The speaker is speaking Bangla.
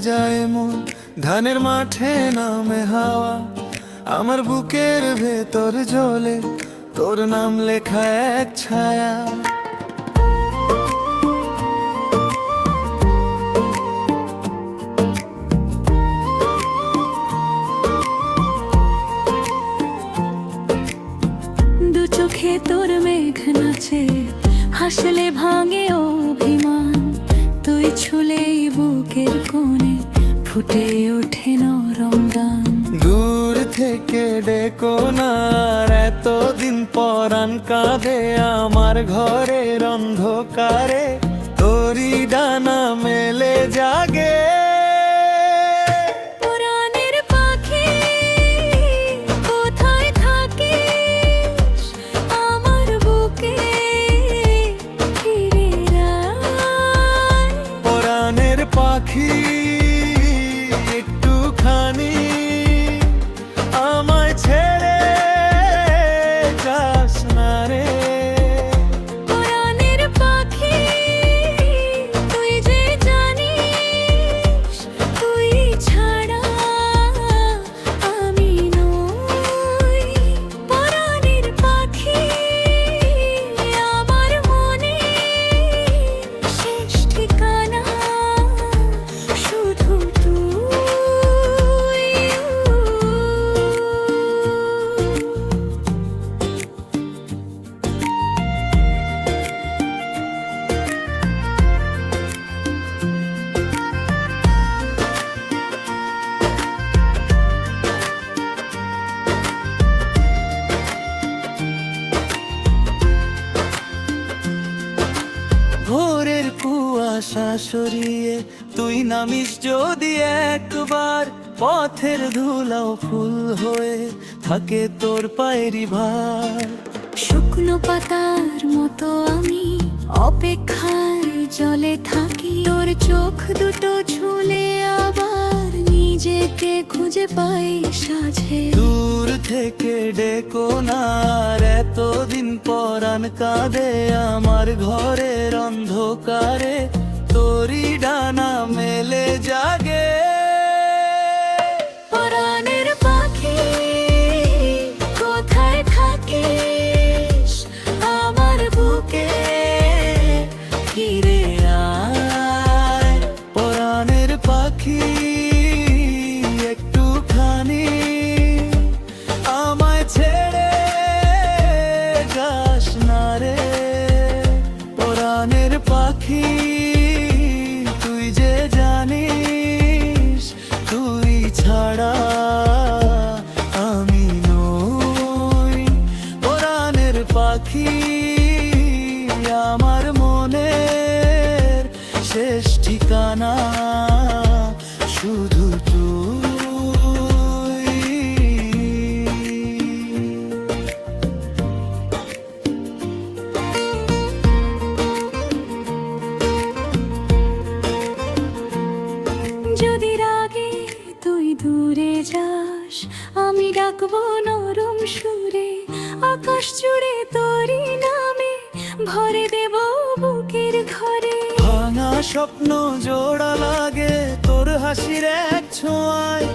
যায় মন, ধানের মাঠে নামে হাওয়া, আমার বুকের ভেতর জ্বলে তোর নাম লেখা এক ছায়া। দু চোখে তোর মেঘ নাচে, হাসলে ভাঙে অভিমান, তুই ছুলেই বুকের কোণে ফুটে ওঠে নরম গান। দূর থেকে ডেকো না, এতদিন পরাণ কাঁদে আমার ঘরের অন্ধকারে, তোরই ডানা মেলে জাগে। পুরাণের পাখি কোথায় থাকিস, আমার বুকে ফিরে আয়। পরাণের পাখি একটুখানি আমায় ছেড়ে যাস না রে। পুরাণের পাখি তুই যে জানিস, তুই ছাড়া আমি নই। পুরাণের পাখি আমার মনে শেষ ঠিকানা শুধু তুই। ভোরের কুয়াশা সরিয়ে তুই নামিস যদি একবার, পথের ধুলাও ফুল হয়ে থাকে তোর পায়েরই ভার। শুকনো পাতার মতো আমি অপেক্ষায় জলে থাকি, তোর চোখ দুটো ঝুলে আবার নিজেকে খুঁজে পাই সাঝে। দূর থেকে ডেকো না, এতদিন পরাণ কাঁদে আমার ঘরের অন্ধকারে, তোরই ডানা মেলে জাগে। পুরাণের পাখি কোথায় থাকিস, আমার বুকে ফিরে আয়। পরাণের পাখি একটুখানি আমায় ছেড়ে যাস না রে। পরাণের পাখি তুই যে জানিস, তুই ছাড়া আমি নই। পরাণের পাখি আমার মনের শেষ ঠিকানা শুধু তুই। যদি রাগে তুই দূরে যাস, আমি ডাকবো নরম সুরে, আকাশ জুড়ে তোরই নামে ভরে দেব বুকের ঘরে। ভাঙা স্বপ্ন জোড়া লাগে তোর হাসির এক ছোঁয়ায়,